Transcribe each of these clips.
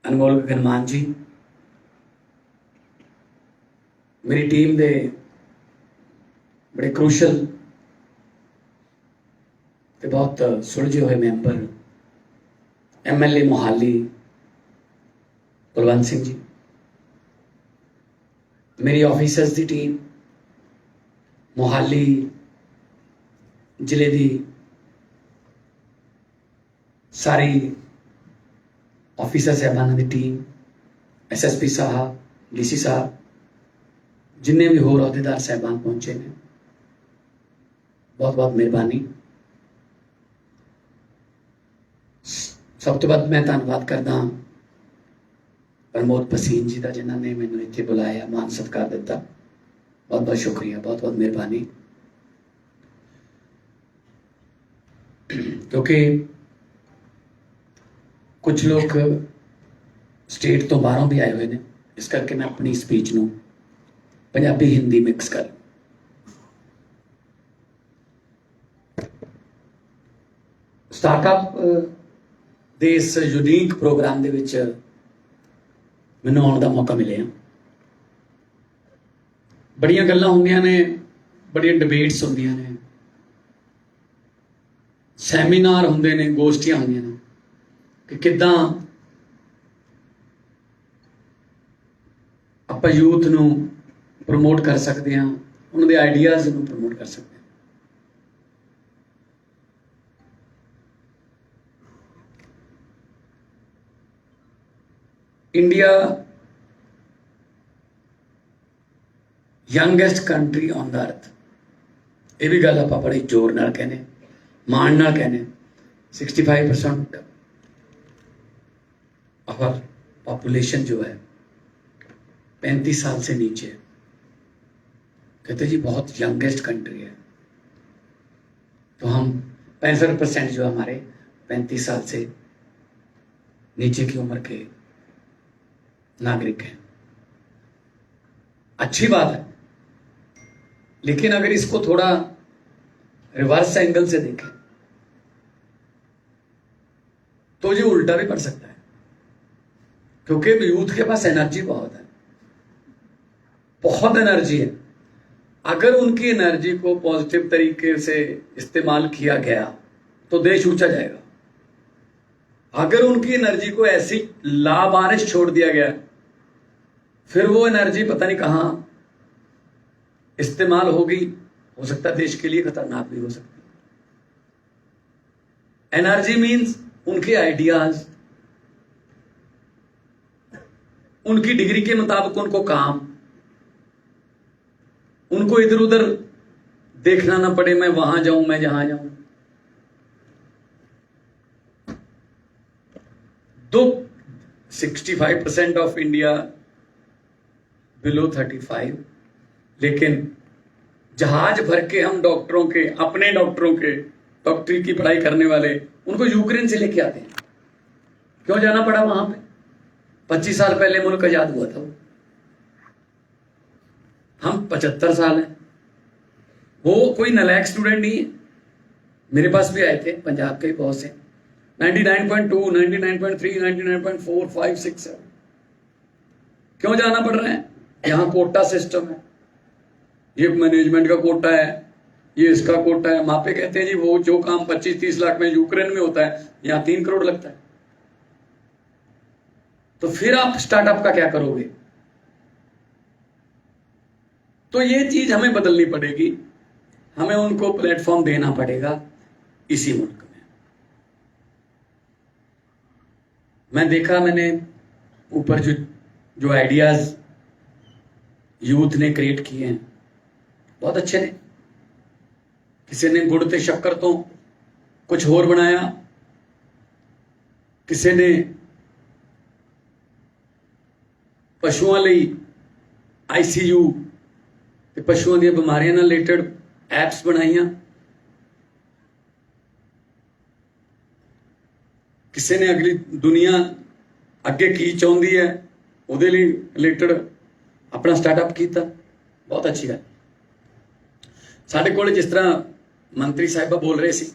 अनमोल गगनमान जी, मेरी टीम के बड़े क्रूशल ते बहुत सुलझे हुए मैंबर MLA मोहाली कुलवंत सिंह जी, मेरी ऑफिसर्स की टीम मोहाली जिले की सारी ऑफिसर साहबान की टीम, SSP साहब, DC साहब, जिन्हें भी होर अहदेदार साहबान पहुंचे ने, बहुत बहुत मेहरबानी। सब तो बाद मैं धन्यवाद करदा प्रमोद भसीन जी का, जिन्होंने मैंने इत्थे बुलाया, मान सत्कार दिता। बहुत बहुत शुक्रिया, बहुत बहुत मेहरबानी। क्योंकि कुछ लोग स्टेट तो बाहरों भी आए हुए हैं, इस करके मैं अपनी स्पीच नूं पंजाबी हिंदी मिक्स कर स्टार्टअप दे इस यूनीक प्रोग्राम दे विच मैनूं आउण दा मौका मिले। बड़ियां गल्लां हुंदियां ने, बड़ियां डिबेट्स हुंदियां ने, सैमीनार हुंदे ने, गोष्ठियां हुंदियां ने कि किद्दां आपां यूथ नूं प्रमोट कर सकते हैं, उन्होंने आइडियाज़ नूं प्रमोट कर सकते हैं। India youngest country on the earth, ये भी गल आपां बड़े जोर नाल कहने, मान नाल कहने। 65% आवर पॉपुलेशन जो है 35 साल से नीचे है। कहते जी बहुत यंगेस्ट कंट्री है, तो हम 65% जो हमारे 35 साल से नीचे की उम्र के नागरिक हैं। अच्छी बात है, लेकिन अगर इसको थोड़ा रिवर्स एंगल से देखें तो ये उल्टा भी पड़ सकता है, क्योंकि यूथ के पास एनर्जी बहुत है, बहुत एनर्जी है। अगर उनकी एनर्जी को पॉजिटिव तरीके से इस्तेमाल किया गया तो देश ऊंचा जाएगा। अगर उनकी एनर्जी को ऐसी लावारिश छोड़ दिया गया फिर वो एनर्जी पता नहीं कहां इस्तेमाल होगी, हो सकता है देश के लिए खतरनाक भी हो सकती है। एनर्जी मीन्स उनके आइडियाज, उनकी डिग्री के मुताबिक उनको काम, उनको इधर उधर देखना ना पड़े, मैं वहां जाऊं, मैं जहां जाऊं। तो 65% ऑफ इंडिया बिलो 35, लेकिन जहाज भर के हम डॉक्टरों के, अपने डॉक्टरों के, डॉक्टरी की पढ़ाई करने वाले, उनको यूक्रेन से लेके आते हैं। क्यों जाना पड़ा वहां पे? 25 साल पहले मुल्क आजाद हुआ था वो, हम 75 साल हैं। वो कोई नालायक स्टूडेंट नहीं है, मेरे पास भी आए थे, पंजाब के बहुत से 99.2, 99.3, 99.4, 5, 6, 7। क्यों जाना पड़ रहा है? यहाँ कोटा सिस्टम है, ये मैनेजमेंट का कोटा है, ये इसका कोटा है। वहां पे कहते हैं जी वो जो काम 25-30 लाख में यूक्रेन में होता है, यहाँ 3 करोड़ लगता है। तो फिर आप स्टार्टअप का क्या करोगे? तो ये चीज हमें बदलनी पड़ेगी, हमें उनको प्लेटफॉर्म देना पड़ेगा इसी मुल्क में। मैं देखा, मैंने ऊपर जो आइडियाज यूथ ने क्रिएट किए हैं बहुत अच्छे ने। किसी ने गुड़ ते शक्कर तो कुछ होर बनाया, किसी ने पशुओं लई ICU ते पशुओं दी बीमारियां नाल रिलेटेड एप्स बनाईयां, किसी ने अगली दुनिया अगे की चाहती है उहदे लई रिलेटेड अपना स्टार्टअप किया। बहुत अच्छी है। साडे कोल जिस तरह मंत्री साहिबा बोल रहे सी,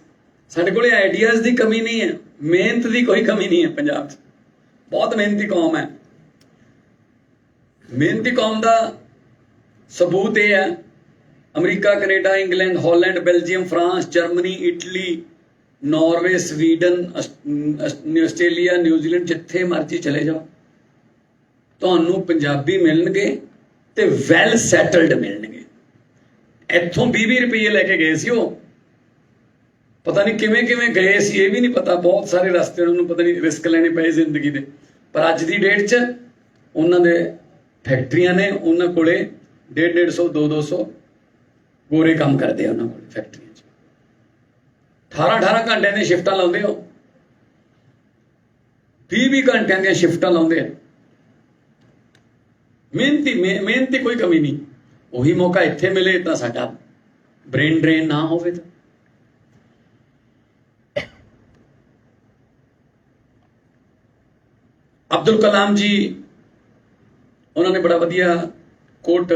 साडे कोल आइडियाज की कमी नहीं है, मेहनत की कोई कमी नहीं है पंजाब च। बहुत मेहनती कौम है। मेहनती कौम का सबूत यह है, America, Canada, England, Holland, Belgium, France, Germany, Italy, Norway, Sweden, Australia, New Zealand, जिथे मर्जी चले जाओ ਤੁਹਾਨੂੰ ਪੰਜਾਬੀ ਮਿਲਣਗੇ ਤੇ ਵੈਲ ਸੈਟਲਡ ਮਿਲਣਗੇ। ਇੱਥੋਂ 20 ਰੁਪਏ ਲੈ ਕੇ ਗਏ ਸੀ, ਉਹ ਪਤਾ ਨਹੀਂ ਕਿਵੇਂ ਕਿਵੇਂ ਗਏ ਸੀ, ਇਹ ਵੀ ਨਹੀਂ ਪਤਾ। ਬਹੁਤ ਸਾਰੇ ਰਸਤੇ ਉਹਨਾਂ ਨੂੰ ਪਤਾ ਨਹੀਂ ਰਿਸਕ ਲੈਣੇ ਪਏ ਜ਼ਿੰਦਗੀ ਦੇ। ਪਰ ਅੱਜ ਦੀ ਡੇਟ 'ਚ ਉਹਨਾਂ ਦੇ ਫੈਕਟਰੀਆਂ ਨੇ, ਉਹਨਾਂ ਕੋਲੇ 150 200 ਗੋਰੇ ਕੰਮ ਕਰਦੇ ਆ ਉਹਨਾਂ ਕੋਲ ਫੈਕਟਰੀਆਂ 'ਚ। 18 ਘੰਟਿਆਂ ਦੀਆਂ ਸ਼ਿਫਟਾਂ ਲਾਉਂਦੇ ਹੋ, 20 ਘੰਟਿਆਂ ਦੀਆਂ ਸ਼ਿਫਟਾਂ ਲਾਉਂਦੇ ਆ। ਮਿਹਨਤੀ ਕੋਈ ਕਮੀ ਨਹੀਂ। ਉਹੀ ਮੌਕਾ ਇੱਥੇ ਮਿਲੇ ਤਾਂ ਸਾਡਾ ਬ੍ਰੇਨ ਡਰੇਨ ਨਾ ਹੋਵੇ। ਤਾਂ ਅਬਦੁਲ ਕਲਾਮ ਜੀ, ਉਹਨਾਂ ਨੇ ਬੜਾ ਵਧੀਆ ਕੋਟ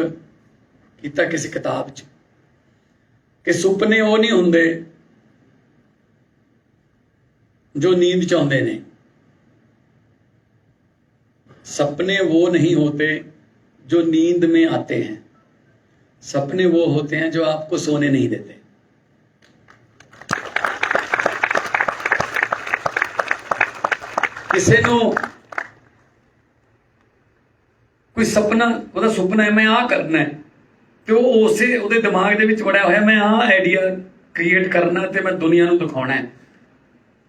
ਕੀਤਾ ਕਿਸੇ ਕਿਤਾਬ 'ਚ ਕਿ ਸੁਪਨੇ ਉਹ ਨਹੀਂ ਹੁੰਦੇ ਜੋ नींद ਚ ਆਉਂਦੇ ਨੇ, सपने वो नहीं होते जो नींद में आते हैं, सपने वो होते हैं जो आपको सोने नहीं देते। किसी ਨੂੰ ਕੋਈ ਸੁਪਨਾ, ਉਹਦਾ ਸੁਪਨਾ ਹੈ ਮੈਂ ਆਹ ਕਰਨਾ ਹੈ, ਤੇ ਉਹ ਉਸੇ ਉਹਦੇ ਦਿਮਾਗ ਦੇ ਵਿੱਚ ਵੜਿਆ ਹੋਇਆ ਮੈਂ ਆਹ ਆਈਡੀਆ ਕ੍ਰੀਏਟ ਕਰਨਾ ਤੇ ਮੈਂ ਦੁਨੀਆ ਨੂੰ ਦਿਖਾਉਣਾ ਹੈ,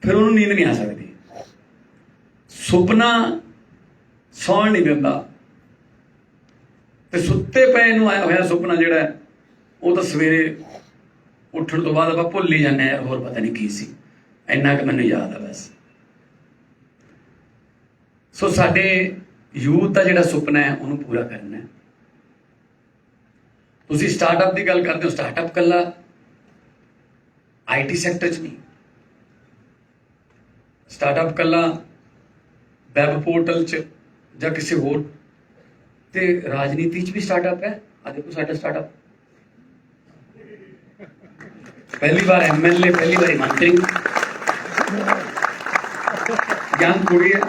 ਫਿਰ ਉਹਨੂੰ ਨੀਂਦ ਨਹੀਂ ਆ ਸਕਦੀ। ਸੁਪਨਾ ਸੌਣ ਨਹੀਂ ਦਿੰਦਾ, ਤੇ ਸੁੱਤੇ ਪਏ ਨੂੰ ਆਇਆ ਹੋਇਆ ਸੁਪਨਾ ਜਿਹੜਾ ਉਹ ਤਾਂ ਸਵੇਰੇ ਉੱਠਣ ਤੋਂ ਬਾਅਦ ਆਪਾਂ ਭੁੱਲ ਹੀ ਜਾਂਦੇ ਹਾਂ, ਹੋਰ ਪਤਾ ਨਹੀਂ ਕੀ ਸੀ। ਇੰਨਾ ਕਿ ਮੈਨੂੰ ਯਾਦ ਆ ਬਸ। ਸੋ ਸਾਡੇ ਯੂਥ ਦਾ ਜਿਹੜਾ ਸੁਪਨਾ ਹੈ ਉਹਨੂੰ ਪੂਰਾ ਕਰਨਾ ਹੈ। ਤੁਸੀਂ ਸਟਾਰਟਅਪ ਦੀ ਗੱਲ ਕਰਦੇ ਹੋ, ਸਟਾਰਟਅਪ ਕੱਲਾ IT ਸੈਕਟਰ 'ਚ ਨਹੀਂ, ਸਟਾਰਟਅਪ ਕੱਲਾ ਵੈਬ ਪੋਰਟਲ 'ਚ ਜਾਂ ਕਿਸੇ ਹੋਰ, ਤੇ ਰਾਜਨੀਤੀ 'ਚ ਵੀ ਸਟਾਰਟਅਪ ਹੈ। ਆ ਦੇਖੋ ਸਾਡਾ ਸਟਾਰਟਅਪ, ਪਹਿਲੀ ਵਾਰ MLA, ਪਹਿਲੀ ਵਾਰੀ ਮੰਤਰੀ, ਯੰਗ ਕੁੜੀ ਹੈ,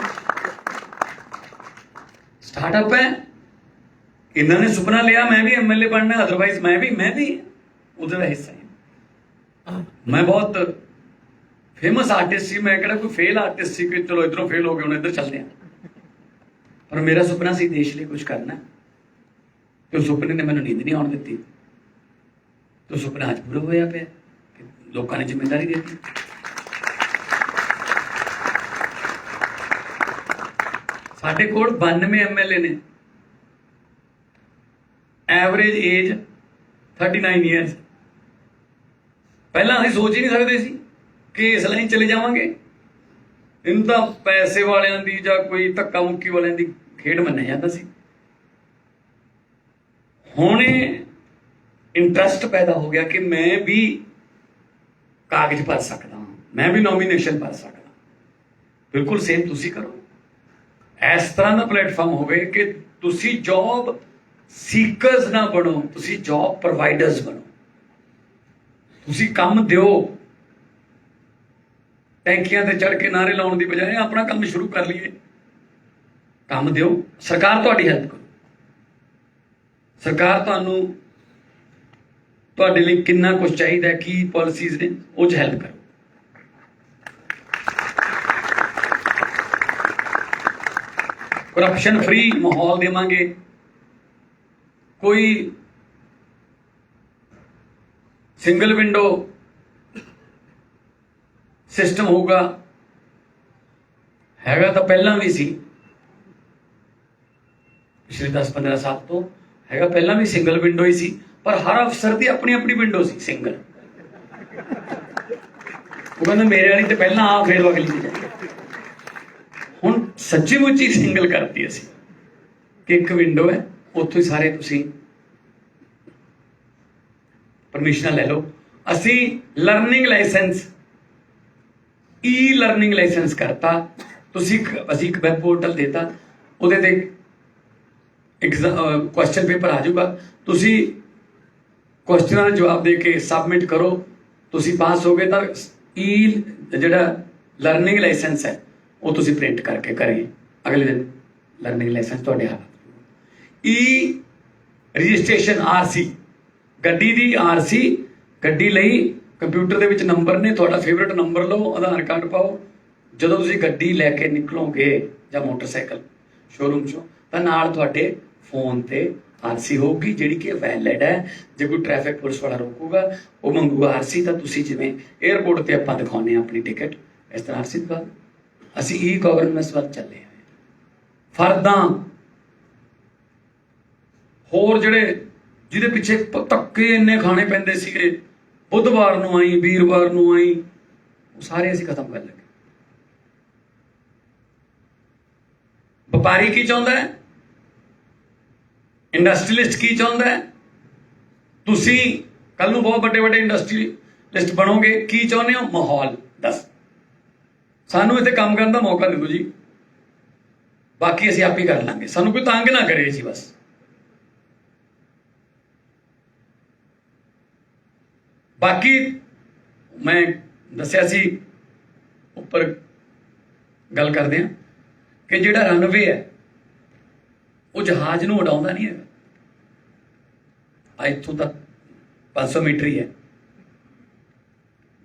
ਸਟਾਰਟਅਪ ਹੈ। ਇਹਨਾਂ ਨੇ ਸੁਪਨਾ ਲਿਆ ਮੈਂ ਵੀ MLA ਬਣਨਾ, ਅਦਰਵਾइज ਮੈਂ ਵੀ ਉਹਦਾ ਹਿੱਸਾ ਹਾਂ। ਮੈਂ ਬਹੁਤ ਫੇਮਸ ਆਰਟਿਸਟ ਸੀ, ਮੈਂ ਕਿਹੜਾ ਕੋਈ ਫੇਲ ਆਰਟਿਸਟ ਸੀ ਕਿ ਚਲੋ ਇਧਰੋਂ ਫੇਲ ਹੋ ਗਏ ਹੁਣ ਇੱਧਰ ਚੱਲਦੇ ਹਾਂ। ਪਰ ਮੇਰਾ ਸੁਪਨਾ ਸੀ ਦੇਸ਼ ਲਈ ਕੁਝ ਕਰਨਾ, ਤੇ ਸੁਪਨੇ ਨੇ ਮੈਨੂੰ ਨੀਂਦ ਨਹੀਂ ਆਉਣ ਦਿੱਤੀ। ਤੇ ਸੁਪਨਾ ਅੱਜ ਪੂਰਾ ਹੋਇਆ ਪਿਆ, ਲੋਕਾਂ ਨੇ ਜ਼ਿੰਮੇਵਾਰੀ ਦੇ ਦਿੱਤੀ। ਸਾਡੇ ਕੋਲ 92 MLA ਨੇ, ਐਵਰੇਜ ਏਜ 39 ਈਅਰਸ। ਪਹਿਲਾਂ ਅਸੀਂ ਸੋਚ ਹੀ ਨਹੀਂ ਸਕਦੇ ਸੀ ਕਿ ਇਸ ਲਾਈਨ ਚਲੇ ਜਾਵਾਂਗੇ। ਇਹਨੂੰ ਤਾਂ ਪੈਸੇ ਵਾਲਿਆਂ ਦੀ ਜਾਂ ਕੋਈ ਧੱਕਾ ਮੁੱਕੀ ਵਾਲਿਆਂ ਦੀ ਖੇਡ ਮੰਨਿਆ ਜਾਂਦਾ ਸੀ। ਹੁਣ ਇੰਟਰਸਟ ਪੈਦਾ ਹੋ ਗਿਆ ਕਿ ਮੈਂ ਵੀ ਕਾਗਜ਼ ਭਰ ਸਕਦਾ ਹਾਂ, ਮੈਂ ਵੀ ਨੋਮੀਨੇਸ਼ਨ ਭਰ ਸਕਦਾ। ਬਿਲਕੁਲ ਸੇਮ ਤੁਸੀਂ ਕਰੋ। ਇਸ ਤਰ੍ਹਾਂ ਦਾ ਪਲੇਟਫਾਰਮ ਹੋਵੇ ਕਿ ਤੁਸੀਂ ਜੌਬ ਸੀਕਰਸ ਨਾ ਬਣੋ, ਤੁਸੀਂ ਜੌਬ ਪ੍ਰੋਵਾਈਡਰਸ ਬਣੋ। ਤੁਸੀਂ ਕੰਮ ਦਿਓ, ਟੈਂਕੀਆਂ ਤੇ ਚੜ ਕੇ ਨਾਰੇ ਲਾਉਣ ਦੀ ਬਜਾਏ ਆਪਣਾ ਕੰਮ ਸ਼ੁਰੂ ਕਰ ਲਈਏ। ਕੰਮ ਦਿਓ, ਸਰਕਾਰ ਤੁਹਾਡੀ ਹੈਲਪ ਕਰੂ। ਸਰਕਾਰ ਤੁਹਾਨੂੰ ਤੁਹਾਡੇ ਲਈ ਕਿੰਨਾ ਕੁਝ ਚਾਹੀਦਾ, ਕੀ ਪਾਲਿਸੀਜ਼ ਨੇ, ਉਹ 'ਚ ਹੈਲਪ ਕਰੋ। ਕਰਪਸ਼ਨ ਫ੍ਰੀ ਮਾਹੌਲ ਦੇਵਾਂਗੇ, ਕੋਈ ਸਿੰਗਲ ਵਿੰਡੋ ਸਿਸਟਮ ਹੋਊਗਾ। ਹੈਗਾ ਤਾਂ ਪਹਿਲਾਂ ਵੀ ਸੀ, ਪਿਛਲੇ 10-15 ਸਾਲ ਤੋਂ ਹੈਗਾ। ਪਹਿਲਾਂ ਵੀ ਸਿੰਗਲ ਵਿੰਡੋ ਹੀ ਸੀ, ਪਰ ਹਰ ਅਫਸਰ ਦੀ ਆਪਣੀ ਆਪਣੀ ਵਿੰਡੋ ਸੀ ਸਿੰਗਲ। ਉਹ ਕਹਿੰਦਾ ਮੇਰੇ ਵਾਲੀ ਤੇ ਪਹਿਲਾਂ ਆ, ਫਿਰ ਅਗਲੀ ਦੀ ਜਾਏ। ਹੁਣ ਸੱਚੀ ਮੁੱਚੀ ਸਿੰਗਲ ਕਰਤੀ ਅਸੀਂ ਕਿ ਇੱਕ ਵਿੰਡੋ ਹੈ, ਉੱਥੋਂ ਹੀ ਸਾਰੇ ਤੁਸੀਂ ਪਰਮਿਸ਼ਨਾਂ ਲੈ ਲਓ। ਅਸੀਂ ਲਰਨਿੰਗ ਲਾਇਸੈਂਸ, ਲਰਨਿੰਗ ਲਾਇਸੈਂਸ ਕਰਤਾ। ਅਸੀਂ ਇੱਕ ਵੈਬ ਪੋਰਟਲ ਦੇਤਾ, ਉਹਦੇ ਤੇ ਕੁਐਸਚਨ ਪੇਪਰ ਆ ਜਾਊਗਾ। ਤੁਸੀਂ ਕੁਐਸਚਨਾਂ ਦੇ ਜਵਾਬ ਦੇ ਕੇ ਸਬਮਿਟ ਕਰੋ, ਤੁਸੀਂ ਪਾਸ ਹੋ ਗਏ ਤਾਂ ਜਿਹੜਾ ਲਰਨਿੰਗ ਲਾਇਸੈਂਸ ਹੈ ਉਹ ਤੁਸੀਂ ਪ੍ਰਿੰਟ ਕਰਕੇ ਘਰੇ अगले दिन लर्निंग लाइसेंस ਤੁਹਾਡੇ ਹੱਥ ई रजिस्ट्रेशन आरसी ਗੱਡੀ ਦੀ आरसी ਗੱਡੀ ਲਈ ਕੰਪਿਊਟਰ ਦੇ ਵਿੱਚ ਨੰਬਰ ਨੇ ਤੁਹਾਡਾ ਫੇਵਰਿਟ ਨੰਬਰ ਲਓ ਆਧਾਰ ਕਾਰਡ ਪਾਓ ਜਦੋਂ ਤੁਸੀਂ ਗੱਡੀ ਲੈ ਕੇ ਨਿਕਲੋਗੇ ਜਾਂ ਮੋਟਰਸਾਈਕਲ ਸ਼ੋਰੂਮ ਚੋਂ ਤਾਂ ਨਾਲ ਤੁਹਾਡੇ ਫੋਨ ਤੇ आरसी होगी ਜਿਹੜੀ ਕਿ ਵੈਲਿਡ ਹੈ ਜੇ ਕੋਈ ਟ੍ਰੈਫਿਕ ਪੁਲਿਸ ਵਾਲਾ ਰੋਕੂਗਾ ਉਹ ਮੰਗੂਗਾ आरसी ਤਾਂ ਤੁਸੀਂ ਜਿਵੇਂ 에어ਪੋਰਟ ਤੇ ਆਪਾਂ ਦਿਖਾਉਂਦੇ ਆ ਆਪਣੀ ਟਿਕਟ ਇਸ ਤਰ੍ਹਾਂ आरसी ਦਿਖਾ ਅਸੀਂ ਈ ਗਵਰਨੈਂਸ ਵੱਲ ਚੱਲੇ ਹਾਂ ਫਰਦਾਂ ਹੋਰ ਜਿਹੜੇ ਜਿਹਦੇ ਪਿੱਛੇ ਧੱਕੇ ਇੰਨੇ ਖਾਣੇ ਪੈਂਦੇ ਸੀਗੇ ਬੁੱਧਵਾਰ ਨੂੰ ਆਈ ਵੀਰਵਾਰ ਨੂੰ ਆਈ ਉਹ ਸਾਰੇ ਅਸੀਂ ਖਤਮ ਕਰ ਲਗੇ ਵਪਾਰੀ ਕੀ ਚਾਹੁੰਦਾ ਹੈ इंडस्ट्रीलिस्ट की चाहता है तुसी कल नूं बहुत बड़े बड़े इंडस्ट्रीलिस्ट बनोगे की चाहते हो माहौल दस सानू इत्थे काम करने का मौका दे दो जी बाकी असीं आप ही कर लांगे सानू कोई तंग ना करे जी बस बाकी मैं दस्सिया सी उपर गल करदे हां कि जिहड़ा रनवे है वो जहाज नूं उड़ाउंदा नहीं है इत्थों तक 500 मीटर ही है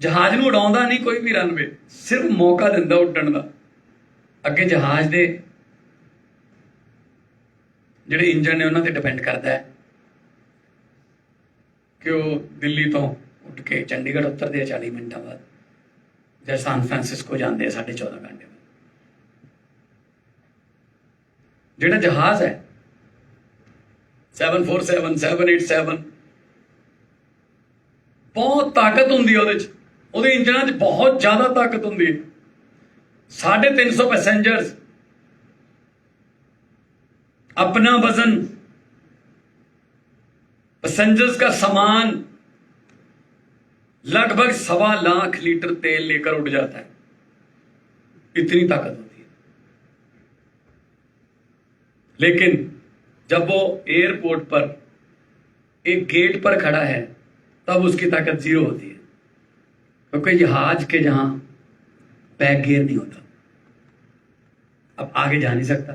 जहाज नूं उड़ाउंदा नहीं कोई भी रनवे सिर्फ मौका दिंदा उड्डण दा अगे जहाज दे जिहड़े इंजन ने उन्हां ते डिपेंड करदा है कि वो दिल्ली तो उठ के चंडीगढ़ उतरदे 40 मिनटां बाद ਜਾਂ ਸੈਨ ਫਰਾਂਸਿਸਕੋ ਜਾਂਦੇ 14.5 घंटे ਜਿਹੜਾ ਜਹਾਜ਼ ਹੈ 747 787 ਬਹੁਤ ਤਾਕਤ ਹੁੰਦੀ ਹੈ ਉਹਦੇ ਚ ਉਹਦੇ ਇੰਜਨਾਂ 'ਚ ਬਹੁਤ ਜ਼ਿਆਦਾ ਤਾਕਤ ਹੁੰਦੀ ਹੈ 350 पैसेंजर्स अपना वजन पैसेंजर्स का सामान लगभग 1.25 लाख लीटर तेल लेकर उड़ जाता है इतनी ताकत होती है लेकिन जब वो एयरपोर्ट पर एक गेट पर खड़ा है तब उसकी ताकत 0 होती है क्योंकि जहाज के जहां बैक गियर नहीं होता अब आगे जा नहीं सकता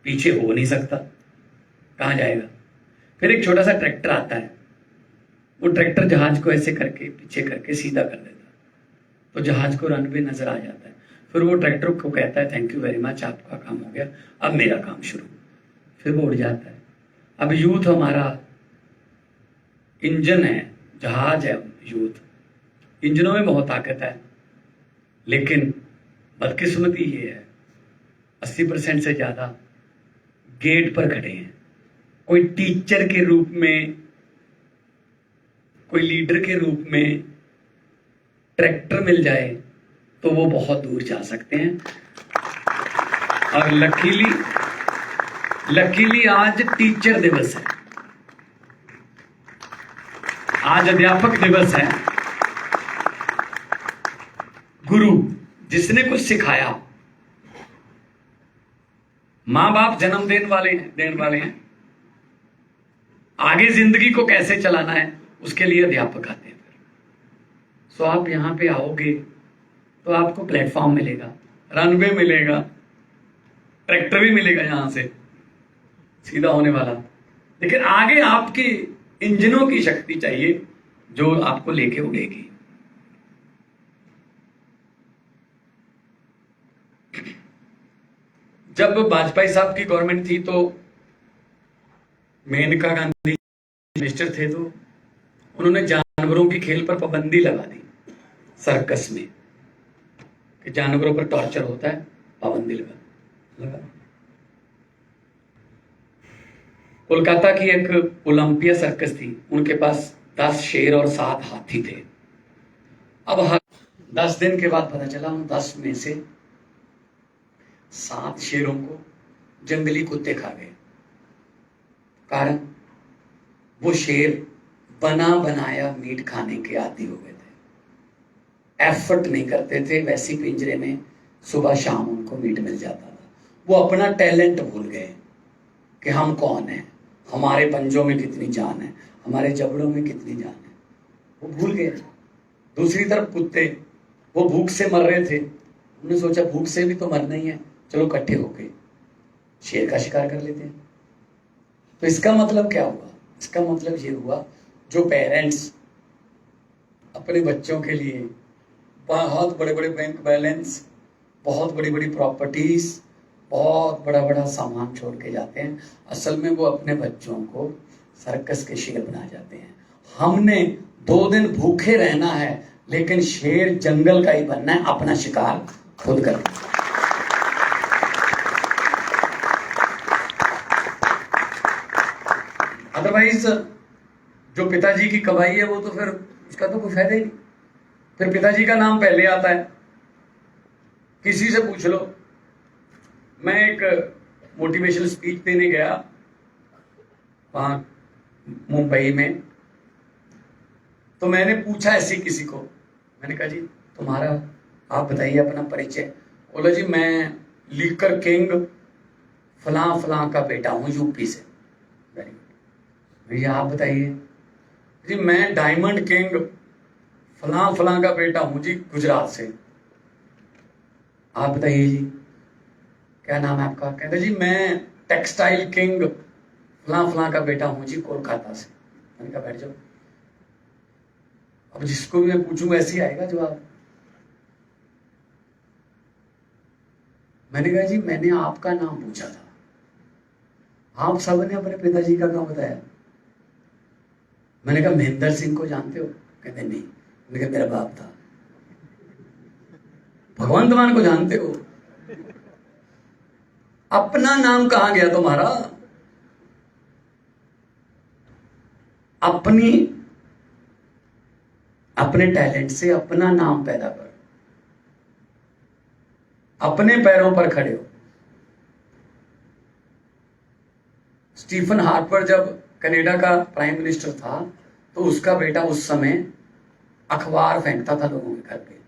पीछे हो नहीं सकता कहां जाएगा फिर एक छोटा सा ट्रैक्टर आता है वो ट्रैक्टर जहाज को ऐसे करके पीछे करके सीधा कर देता तो जहाज को रनवे नजर आ जाता है फिर वो ट्रैक्टर को कहता है थैंक यू वेरी मच आपका काम हो गया अब मेरा काम शुरू फिर वो उड़ जाता है अब यूथ हमारा इंजन है जहाज है यूथ इंजनों में बहुत ताकत है लेकिन बदकिस्मती ये है 80% से ज्यादा गेट पर खड़े हैं कोई टीचर के रूप में कोई लीडर के रूप में ट्रैक्टर मिल जाए तो वो बहुत दूर जा सकते हैं और लकीली आज टीचर दिवस है आज अध्यापक दिवस है गुरु जिसने कुछ सिखाया मां बाप जन्म देने वाले हैं आगे जिंदगी को कैसे चलाना है उसके लिए अध्यापक आते हैं सो आप यहां पे आओगे तो आपको प्लेटफॉर्म मिलेगा रनवे मिलेगा ट्रैक्टर भी मिलेगा यहां से सीधा होने वाला लेकिन आगे आपकी इंजनों की शक्ति चाहिए जो आपको लेके उड़ेगी जब वाजपेयी साहब की गवर्नमेंट थी तो मेनका गांधी मिनिस्टर थे तो उन्होंने जानवरों की खेल पर पाबंदी लगा दी सर्कस में कि जानवरों पर टॉर्चर होता है पाबंदी लगा कोलकाता की एक ओलंपिया सर्कस थी उनके पास 10 शेर और 7 हाथी थे अब 10 दिन के बाद पता चला उन 10 में से 7 शेरों को जंगली कुत्ते खा गए कारण वो शेर बना बनाया मीट खाने के आदी हो गए थे एफर्ट नहीं करते थे वैसी पिंजरे में सुबह शाम उनको मीट मिल जाता था वो अपना टैलेंट भूल गए कि हम कौन हैं हमारे पंजों में कितनी जान है हमारे जबड़ों में कितनी जान है वो भूल गए दूसरी तरफ कुत्ते वो भूख से मर रहे थे उन्होंने सोचा भूख से भी तो मरना ही है चलो इकट्ठे होके शेर का शिकार कर लेते हैं। तो इसका मतलब क्या हुआ? इसका मतलब ये हुआ, जो पेरेंट्स अपने बच्चों के लिए बहुत बड़े बड़े बैंक बैलेंस, बहुत बड़ी बड़ी प्रॉपर्टीज, बहुत बड़ा बड़ा सामान छोड़ के जाते हैं, असल में वो अपने बच्चों को सर्कस के शेर बना जाते हैं। हमने 2 दिन भूखे रहना है, लेकिन शेर जंगल का ही बनना है, अपना शिकार खुद करना। अदरवाइज जो पिताजी की कमाई है वो तो फिर उसका तो कोई फायदा ही नहीं। फिर पिताजी का नाम पहले आता है। किसी से पूछ लो, मैं एक मोटिवेशनल स्पीच देने गया वहां मुंबई में, तो मैंने पूछा ऐसे किसी को, मैंने कहा जी तुम्हारा, आप बताइए अपना परिचय। बोला जी मैं लीकर किंग फलां फलां का बेटा हूं यूपी से। Very good. भैया आप बताइए। जी मैं डायमंड किंग फलां फलां का बेटा हूं जी गुजरात से। आप बताइए जी क्या नाम है आपका? कहते जी मैं टेक्सटाइल किंग फलां फलां का बेटा हूं जी कोलकाता से। मैंने कहा बैठ जाओ। अब जिसको भी मैं पूछूंगा ऐसे ही आएगा जवाब। मैंने कहा जी मैंने आपका नाम पूछा था, आप सबने अपने पिताजी का नाम बताया। मैंने कहा महेंद्र सिंह को जानते हो? कहते नहीं। मैंने कहा मेरा बाप था। भगवंत मान को जानते हो? अपना नाम कहां गया तुम्हारा? अपने टैलेंट से अपना नाम पैदा करो, अपने पैरों पर खड़े हो। स्टीफन हार्पर जब कनाडा का प्राइम मिनिस्टर था, तो उसका बेटा उस समय अखबार फेंकता था लोगों के घर पे।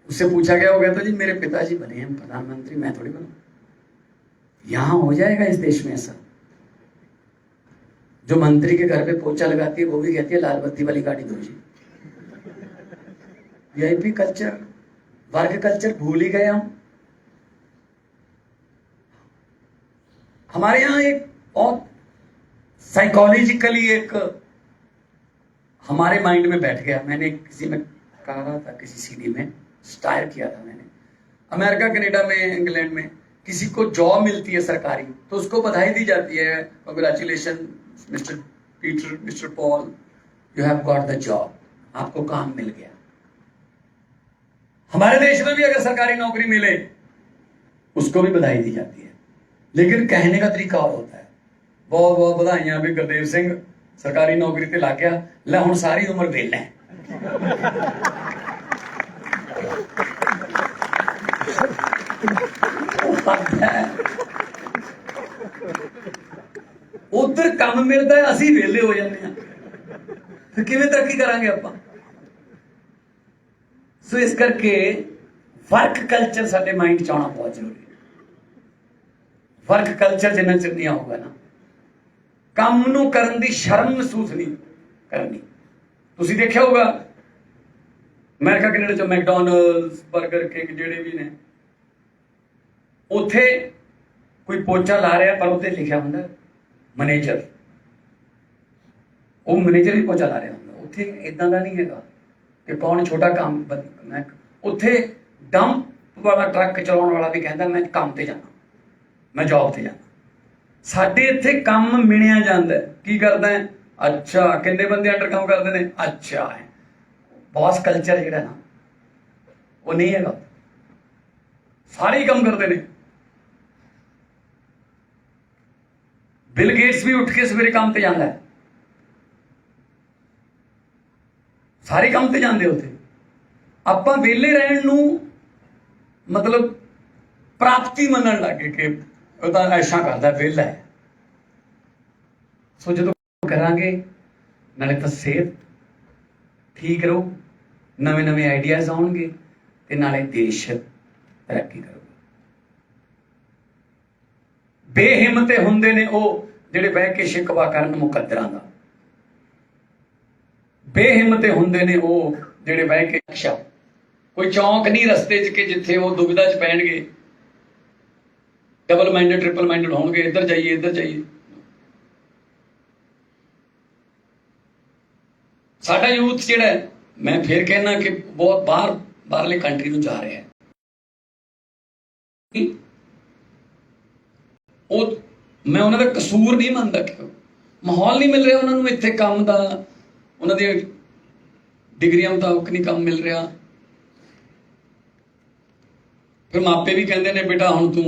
उससे पूछा गया, वो कहता जी मेरे पिताजी बने हैं प्रधानमंत्री, मैं थोड़ी बनूं। यहां हो जाएगा इस देश में ऐसा? जो मंत्री के घर पे पोछा लगाती है वो भी कहती है लाल बत्ती वाली गाड़ी दो जी। वीआईपी कल्चर, वर्ग कल्चर भूल ही गए हम। हमारे यहां एक और साइकोलॉजिकली एक हमारे माइंड में बैठ गया। मैंने किसी में कहा रहा था, किसी सीडी में स्टायर किया था मैंने, अमेरिका कनाडा में इंग्लैंड में किसी को जॉब मिलती है सरकारी, तो उसको बधाई दी जाती है, congratulation mister Peter, mister Paul, you have got the job, आपको काम मिल गया। हमारे देश में भी अगर सरकारी नौकरी मिले उसको भी बधाई दी जाती है, लेकिन कहने का तरीका और होता है। बहुत बहुत बधाइयां भी गुरदेव सिंह सरकारी नौकरी ते लग गया, लै हुण सारी उम्र वेला है। उधर काम मिलता है, असी वेले हो जाते हैं, फिर किवें तरक्की करांगे आपां? सो इस करके वर्क कल्चर साडे माइंड च आना बहुत जरूरी है। वर्क कल्चर जिन्ना चिर नहीं आऊगा ना, काम नूं करन दी शर्म महसूस नहीं करनी। तुसी देखिया होगा अमेरिका कनेडा च मैकडॉनल्ड्स, बर्गर किंग जेडे भी ने, उत्थे कोई पोचा ला रहा पर उत्ते लिखा हुंदा मैनेजर, वो मैनेजर ही पोचा ला रहा हुंदा। उत्थे इदां दा नहीं हैगा कि कौन छोटा काम, मैं उत्थे डंप वाला ट्रक चलाउण वाला भी कहता मैं काम ते जाना, मैं जॉब ते जाना। साडे इत्थे काम मिणिया जांदा है, की करदा है, अच्छा किन्ने बंदे अंडर काम करदे ने, अच्छा है। बॉस कल्चर जिहड़ा ना वो नहीं हैगा, सारे ही काम करते ने। बिल गेट्स भी उठ के सवेरे काम ते जांदा है, सारे काम ते जांदे उत्थे। आपां वेले रहण नूं मतलब प्राप्ति मनण लग गए कि ਉਹ ਤਾਂ ਐਸ਼ਾ ਕਰਦਾ ਵਿਹਲਾ ਹੈ। ਸੋ ਜਦੋਂ ਕਰਾਂਗੇ ਨਾਲੇ ਤਾਂ ਸਿਹਤ ਠੀਕ ਰਹੂ, ਨਵੇਂ ਨਵੇਂ ਆਈਡੀਆਜ਼ ਆਉਣਗੇ ਤੇ ਨਾਲੇ ਦੇਸ਼ ਤਰੱਕੀ ਕਰੂਗਾ। ਬੇਹਿੰਮਤੇ ਹੁੰਦੇ ਨੇ ਉਹ ਜਿਹੜੇ ਬਹਿ ਕੇ ਸ਼ਿਕਵਾ ਕਰਨ ਮੁਕੱਦਰਾਂ ਦਾ, ਬੇਹਿੰਮਤੇ ਹੁੰਦੇ ਨੇ ਉਹ ਜਿਹੜੇ ਬਹਿ ਕੇ ਕੋਈ ਚੌਂਕ ਨਹੀਂ ਰਸਤੇ 'ਚ ਕਿ ਜਿੱਥੇ ਉਹ ਦੁਬਿਧਾ 'ਚ ਪੈਣਗੇ डबल माइंडेड ट्रिपल माइंडेड होंगे, इधर जाइए इधर जाइए। साडा यूथ जिहड़ा है, मैं फिर कहना कि बहुत बाहरले कंट्री में जा रहा है। मैं उन्होंने कसूर नहीं मानता कि माहौल नहीं मिल रहा उन्होंने इत्थे काम दा, उन्होंने डिग्रियां मुताबिक नहीं काम मिल रहा। फिर मापे भी कहते हैं बेटा हुण तू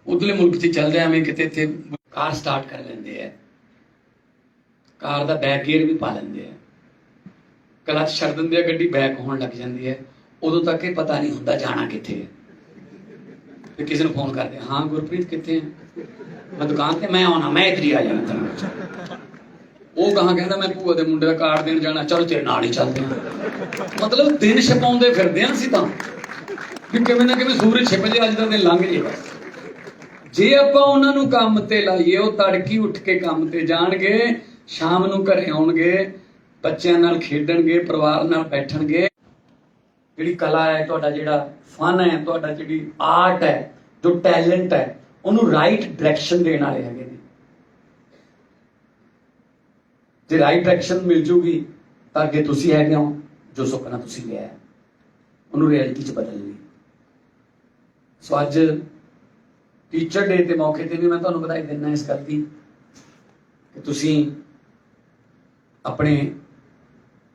उधरले मुल्क च चल जाए, किते इत्थे कार स्टार्ट कर लेंदे है, कार दा बैक गियर भी पा लेंदे है, क्लच छड्ड दिंदे है, गड्डी बैक होण लग जाती है, उदों तक ये पता नहीं होंदा जाना कित्थे है। फिर किसी ने फोन करते, हाँ गुरप्रीत कित्थे है, मैं दुकान ते, मैं आना, मैं इधर ही आ जाना तेरे। वो कहाँ कहना मैं भूआ दे मुंडे दा कार्ड देन जाना, चल तेरे नाल ही चलदे हां। मतलब दिन छपाउंदे फिरदे हां असीं तां कि किवें ना किवें सूरज छिप जाए, अज दा दिन लंघ जे बस। जे आपां उन्हां नूं काम ते लाईए, ਉਹ तड़की उठ के काम ते जाणगे, शाम नूं घरे आउणगे, बच्चों नाल खेडणगे, परिवार नाल बैठणगे। जिहड़ी कला है तुहाडा, जिहड़ा फन है तुहाडा, जिहड़ी आर्ट है, जो टैलेंट है, उहनूं राइट डायरैक्शन देण वाले हैगे ने। जे राइट डायरैक्शन मिल जूगी तां अगे तुसीं हैगे हो, जो सुपना तुसीं लिया है उहनूं रियलिटी च बदल ली। सो अज टीचर डे के मौके पर भी मैं तुहानूं बधाई दिंदा इस गल दी कि तुसीं अपने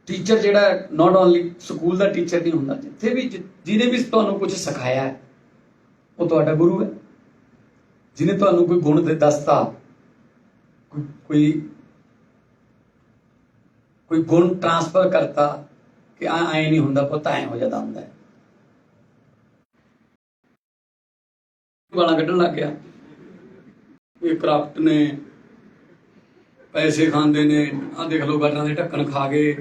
टीचर जिहड़ा नॉट ओनली स्कूल का टीचर नहीं होंदा, जिथे भी जिन्हें भी तुहानूं कुछ सिखाया है वो तुहाडा गुरु है। जिन्हें तुहानूं कोई गुण दसता, कोई गुण ट्रांसफर करता कि आए नहीं होंदा पुत्त, ऐ हो जाता होंदा है। गालां कड्ढण लग गया, ये करप्ट ने, पैसे खांदे ने, आ देख लो गटरां दे ढक्कन खा गए,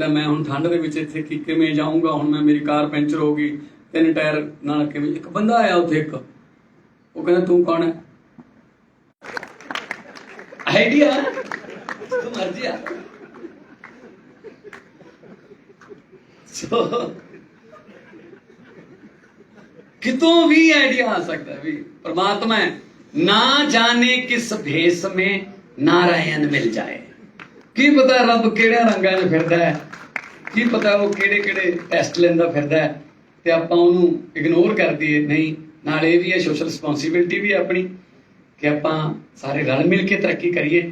लै मैं हुण ठंड दे विच इत्थे किवें जाऊंगा, हुण मैं मेरी कार पैंचर हो गई, 3 टायर नाल किवें। एक बंदा आया उत्थे, एक वो कहंदा तू कौन है, आइडिया तू मर्जी आ। कितों भी आइडिया आ सकता है भी। परमात्मा है, ना जाने किस भेष में नारायण मिल जाए। की पता रब किहड़े रंगां 'च फिरदा है, की पता वो किहड़े टेस्ट लैंदा फिरदा है ते आपां ओनूं इग्नोर कर दईए। नहीं, नाल इह भी है, सोशल रिस्पोंसिबिलिटी भी अपनी कि आपां सारे रल मिल के तरक्की करिए।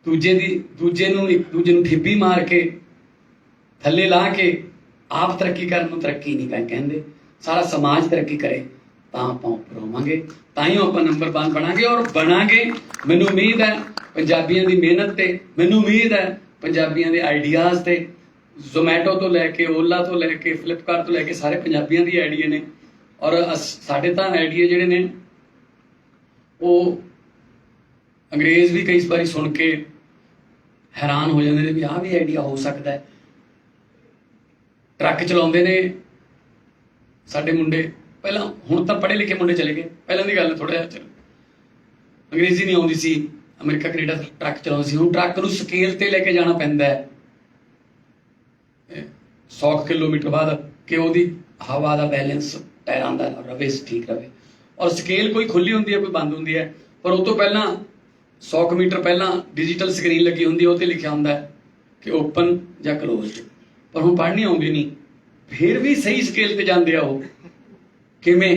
दूजे नूं ठिब्बी मार के थल्ले ला के आप तरक्की करन नूं तरक्की नहीं कहंदे। सारा समाज तरक्की करे तां आपां उपर होवांगे, ताइयों आपां नंबर 1 बनांगे और बनांगे। मैनूं उम्मीद है पंजाबियों की मेहनत ते, मैनूं उम्मीद है पंजाबियों के आइडियाज़ ते। जोमैटो तो लैके, ओला तो लैके, फ्लिपकार्ट तो लैके सारे पंजाबियों की आइडिया ने। और साडे तां आइडिया जिहड़े ने वो अंग्रेज़ भी कई बारी सुन के हैरान हो जाते हैं भी आह भी आइडिया हो सकता है। ट्रक चलाउंदे ने साडे मुंडे, पहला हुण तां पढ़े लिखे मुंडे चले गए, पहलां दी गल थोड़ा जिहा अंग्रेजी नहीं आउंदी सी, अमेरिका कनेडा ट्रक चलाउंदे सी। हुण ट्रक नूं स्केल ते लैके जाना पैंदा है 100 किलोमीटर बाद कि उहदी हवा दा बैलेंस टायरां दा रवे, ठीक रवे। और स्केल कोई खुली हुंदी है, कोई बंद हुंदी है, पर उस तो पहलां 100 मीटर पहलां डिजिटल स्क्रीन लगी हुंदी है, उत्ते लिखिया हुंदा है कि ओपन जां क्लोज। पर हुण पढ़नी आउंदी नहीं, फिर भी सही स्केल ते जांदे आ। वो किवें,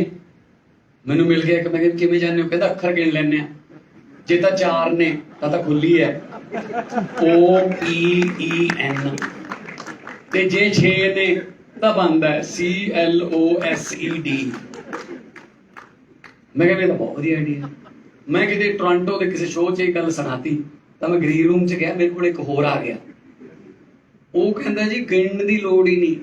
मैनूं मिल गया कि मैं किवें जाने, कहंदा अखर गिण लैंदे आ, जे तां 4 ने तां खुली है OPEN, ते जे 6 ने तां बंद है CLOSED। मैं कहंदा ये तां बहुत वधिया आइडिया। मैं किते टोरंटो के किसी शो 'च ये गल सुणाती तां मैं ग्रीन रूम 'च गया, मेरे कोल एक होर आ गया, वो कहंदा जी गिणन दी लोड़ ही नहीं।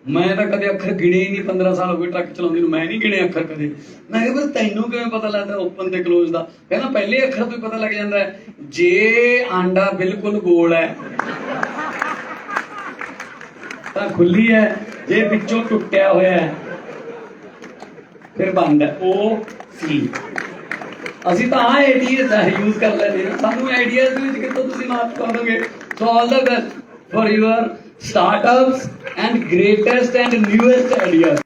मैं तो कदे अखर गिणे ही नहीं, 15 साल हो गए ट्रक चलाउंदे नूं, मैं नहीं गिणे अखर कदे। मैं कहा पर तैनूं किवें पता लगदा ओपन ते क्लोज दा? कहना पहले अखर तो पता लग जाता है, जे आंडा बिल्कुल गोल है तां खुली है, जे विचों टुटिया होया है फिर बंद है, OC। ਅਸੀਂ ਤਾਂ ਆਈਡੀਆ यूज कर ਲੈਂਦੇ ਹਾਂ, ਸਾਨੂੰ ਆਈਡੀਆਜ਼ ਦੇ ਵਿੱਚ ਕਿਤੋਂ ਤੁਸੀਂ ਮਾਫ ਕਰ ਦੋਗੇ। So all the best for your startups and greatest and newest ideas.